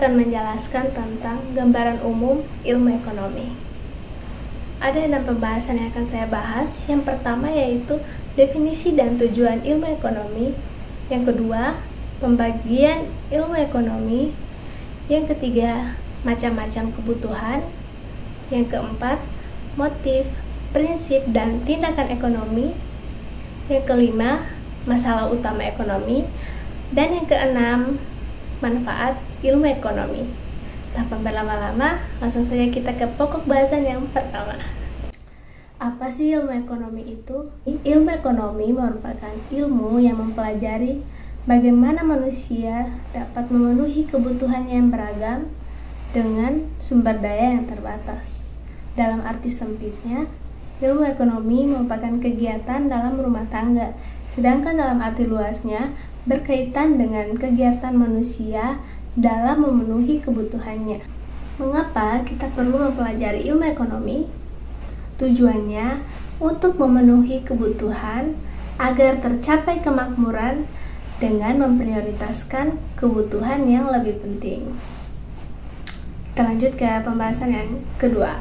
akan menjelaskan tentang gambaran umum ilmu ekonomi. Ada 6 pembahasan yang akan saya bahas. Yang pertama yaitu definisi dan tujuan ilmu ekonomi. Yang kedua, pembagian ilmu ekonomi. Yang ketiga, macam-macam kebutuhan. Yang keempat, motif, prinsip, dan tindakan ekonomi. Yang kelima, masalah utama ekonomi. Dan yang keenam, manfaat ilmu ekonomi. Tanpa berlama-lama, langsung saja kita ke pokok bahasan yang pertama. Apa sih ilmu ekonomi itu? Ilmu ekonomi merupakan ilmu yang mempelajari bagaimana manusia dapat memenuhi kebutuhannya yang beragam dengan sumber daya yang terbatas. Dalam arti sempitnya, ilmu ekonomi merupakan kegiatan dalam rumah tangga, sedangkan dalam arti luasnya berkaitan dengan kegiatan manusia dalam memenuhi kebutuhannya. Mengapa kita perlu mempelajari ilmu ekonomi? Tujuannya untuk memenuhi kebutuhan agar tercapai kemakmuran dengan memprioritaskan kebutuhan yang lebih penting. Kita lanjut ke pembahasan yang kedua.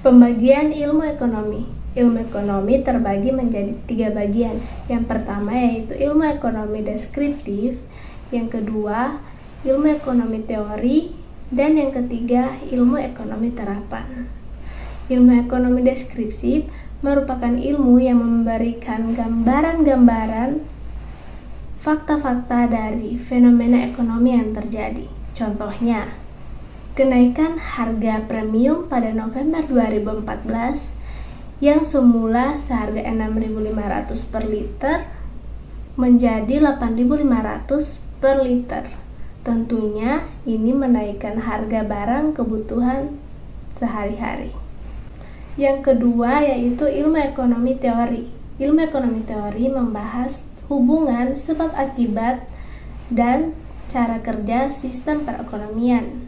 Pembagian ilmu ekonomi. Ilmu ekonomi terbagi menjadi 3 bagian. Yang pertama yaitu ilmu ekonomi deskriptif, yang kedua ilmu ekonomi teori, dan yang ketiga ilmu ekonomi terapan. Ilmu ekonomi deskriptif merupakan ilmu yang memberikan gambaran-gambaran fakta-fakta dari fenomena ekonomi yang terjadi. Contohnya, kenaikan harga premium pada November 2014 yang semula seharga 6.500 per liter menjadi 8.500 per liter. Tentunya ini menaikkan harga barang kebutuhan sehari-hari. Yang kedua yaitu ilmu ekonomi teori. Ilmu ekonomi teori membahas hubungan sebab akibat dan cara kerja sistem perekonomian.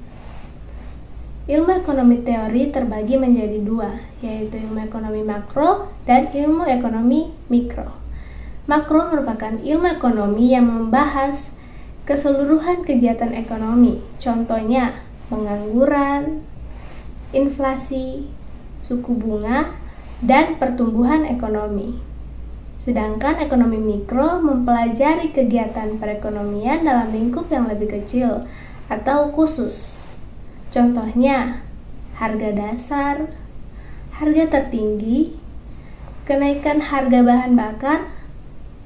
Ilmu ekonomi teori terbagi menjadi 2, yaitu ilmu ekonomi makro dan ilmu ekonomi mikro. Makro merupakan ilmu ekonomi yang membahas keseluruhan kegiatan ekonomi, contohnya pengangguran, inflasi, suku bunga, dan pertumbuhan ekonomi. Sedangkan ekonomi mikro mempelajari kegiatan perekonomian dalam lingkup yang lebih kecil atau khusus. Contohnya, harga dasar, harga tertinggi, kenaikan harga bahan bakar,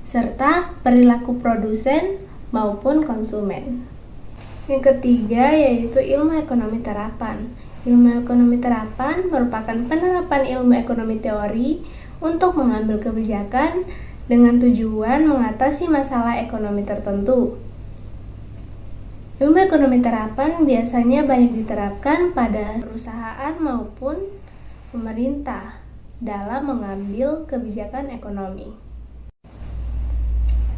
serta perilaku produsen maupun konsumen. Yang ketiga yaitu ilmu ekonomi terapan. Ilmu ekonomi terapan merupakan penerapan ilmu ekonomi teori untuk mengambil kebijakan dengan tujuan mengatasi masalah ekonomi tertentu. Ilmu ekonomi terapan biasanya banyak diterapkan pada perusahaan maupun pemerintah dalam mengambil kebijakan ekonomi.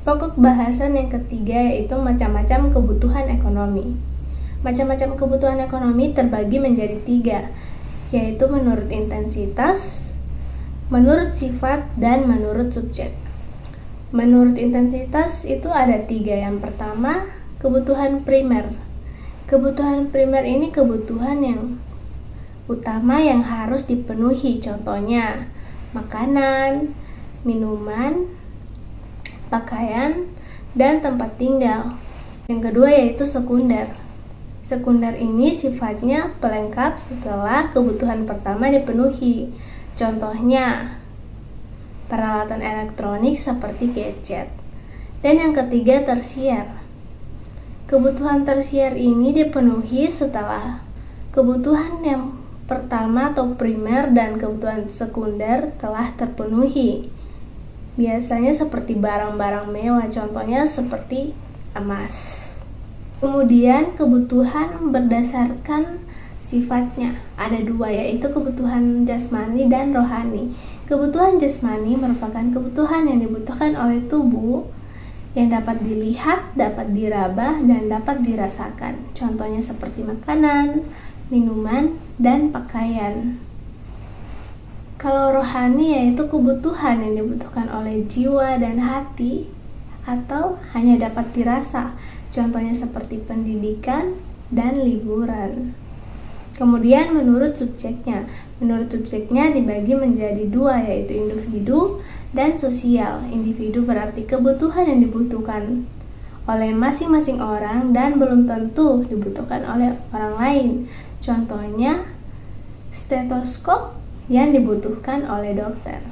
Pokok bahasan yang ketiga yaitu macam-macam kebutuhan ekonomi. Macam-macam kebutuhan ekonomi terbagi menjadi 3, yaitu menurut intensitas, menurut sifat, dan menurut subjek. Menurut intensitas itu ada 3. Yang pertama, kebutuhan primer. Kebutuhan primer ini kebutuhan yang utama yang harus dipenuhi, contohnya makanan, minuman, pakaian, dan tempat tinggal. Yang kedua yaitu sekunder. Sekunder ini sifatnya pelengkap setelah kebutuhan pertama dipenuhi, contohnya peralatan elektronik seperti gadget. Dan yang ketiga tersier. Kebutuhan tersier ini dipenuhi setelah kebutuhan yang pertama atau primer dan kebutuhan sekunder telah terpenuhi. Biasanya seperti barang-barang mewah, contohnya seperti emas. Kemudian kebutuhan berdasarkan sifatnya ada 2, yaitu kebutuhan jasmani dan rohani. Kebutuhan jasmani merupakan kebutuhan yang dibutuhkan oleh tubuh yang dapat dilihat, dapat diraba, dan dapat dirasakan. Contohnya seperti makanan, minuman, dan pakaian. Kalau rohani yaitu kebutuhan yang dibutuhkan oleh jiwa dan hati atau hanya dapat dirasa. Contohnya seperti pendidikan, dan liburan. Kemudian menurut subjeknya dibagi menjadi dua, yaitu individu dan sosial. Individu berarti kebutuhan yang dibutuhkan oleh masing-masing orang dan belum tentu dibutuhkan oleh orang lain. Contohnya stetoskop yang dibutuhkan oleh dokter.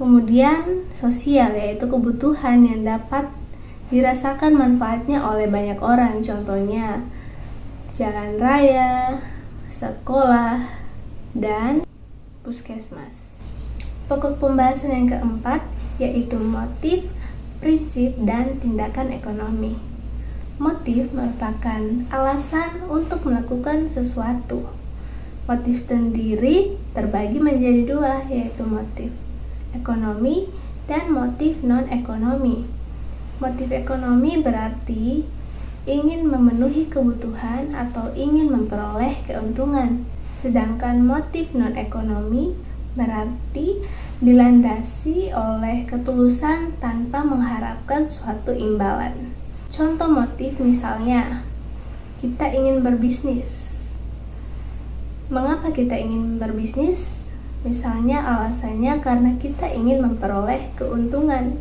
Kemudian sosial, yaitu kebutuhan yang dapat dirasakan manfaatnya oleh banyak orang. Contohnya jalan raya, sekolah, dan puskesmas. Pokok pembahasan yang keempat yaitu motif, prinsip, dan tindakan ekonomi. Motif merupakan alasan untuk melakukan sesuatu. Motif sendiri terbagi menjadi dua, yaitu motif ekonomi dan motif non-ekonomi. Motif ekonomi berarti ingin memenuhi kebutuhan atau ingin memperoleh keuntungan. Sedangkan motif non-ekonomi berarti dilandasi oleh ketulusan tanpa mengharapkan suatu imbalan. Contoh motif misalnya, kita ingin berbisnis. Mengapa kita ingin berbisnis? Misalnya alasannya karena kita ingin memperoleh keuntungan.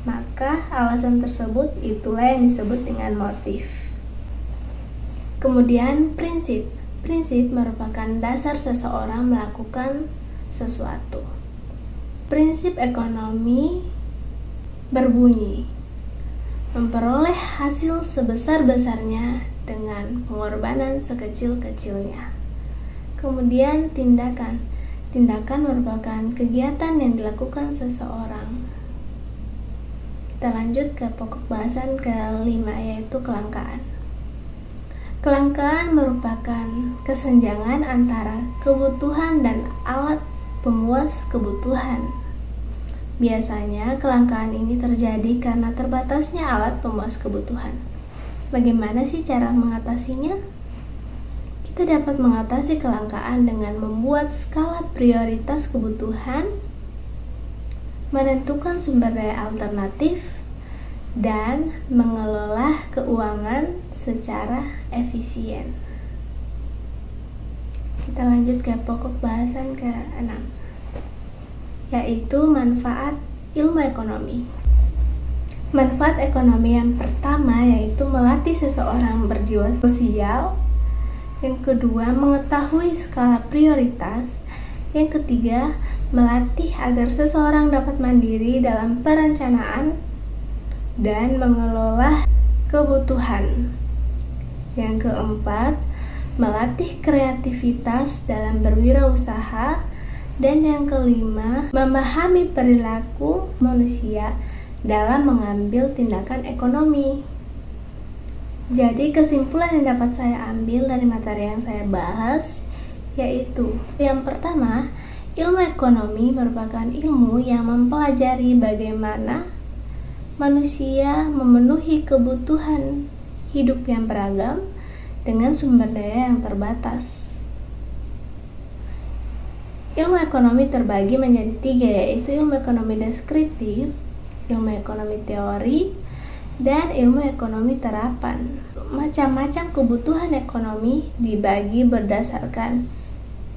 Maka alasan tersebut itulah yang disebut dengan motif. Kemudian prinsip. Prinsip merupakan dasar seseorang melakukan sesuatu. Prinsip ekonomi berbunyi, memperoleh hasil sebesar-besarnya dengan pengorbanan sekecil-kecilnya. Kemudian tindakan. Tindakan merupakan kegiatan yang dilakukan seseorang. Kita lanjut ke pokok bahasan kelima, yaitu kelangkaan. Kelangkaan merupakan kesenjangan antara kebutuhan dan alat pemuas kebutuhan. Biasanya kelangkaan ini terjadi karena terbatasnya alat pemuas kebutuhan. Bagaimana sih cara mengatasinya? Kita dapat mengatasi kelangkaan dengan membuat skala prioritas kebutuhan, menentukan sumber daya alternatif, dan mengelola keuangan secara efisien. Kita lanjut ke pokok bahasan ke-6, yaitu manfaat ilmu ekonomi. Manfaat ekonomi yang pertama yaitu melatih seseorang berjiwa sosial. Yang kedua, mengetahui skala prioritas. Yang ketiga, melatih agar seseorang dapat mandiri dalam perencanaan dan mengelola kebutuhan. Yang keempat, melatih kreativitas dalam berwirausaha. Dan yang kelima, memahami perilaku manusia dalam mengambil tindakan ekonomi. Jadi kesimpulan yang dapat saya ambil dari materi yang saya bahas yaitu, yang pertama, ilmu ekonomi merupakan ilmu yang mempelajari bagaimana manusia memenuhi kebutuhan hidup yang beragam dengan sumber daya yang terbatas. Ilmu ekonomi terbagi menjadi 3, yaitu ilmu ekonomi deskriptif, ilmu ekonomi teori, dan ilmu ekonomi terapan. Macam-macam kebutuhan ekonomi dibagi berdasarkan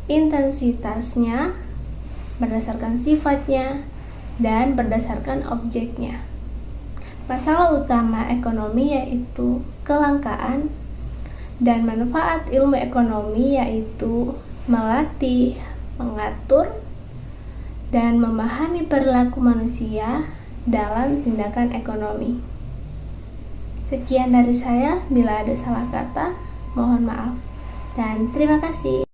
intensitasnya, berdasarkan sifatnya, dan berdasarkan objeknya. Masalah utama ekonomi yaitu kelangkaan, dan manfaat ilmu ekonomi yaitu melatih, mengatur, dan memahami perilaku manusia dalam tindakan ekonomi. Sekian dari saya, bila ada salah kata, mohon maaf, dan terima kasih.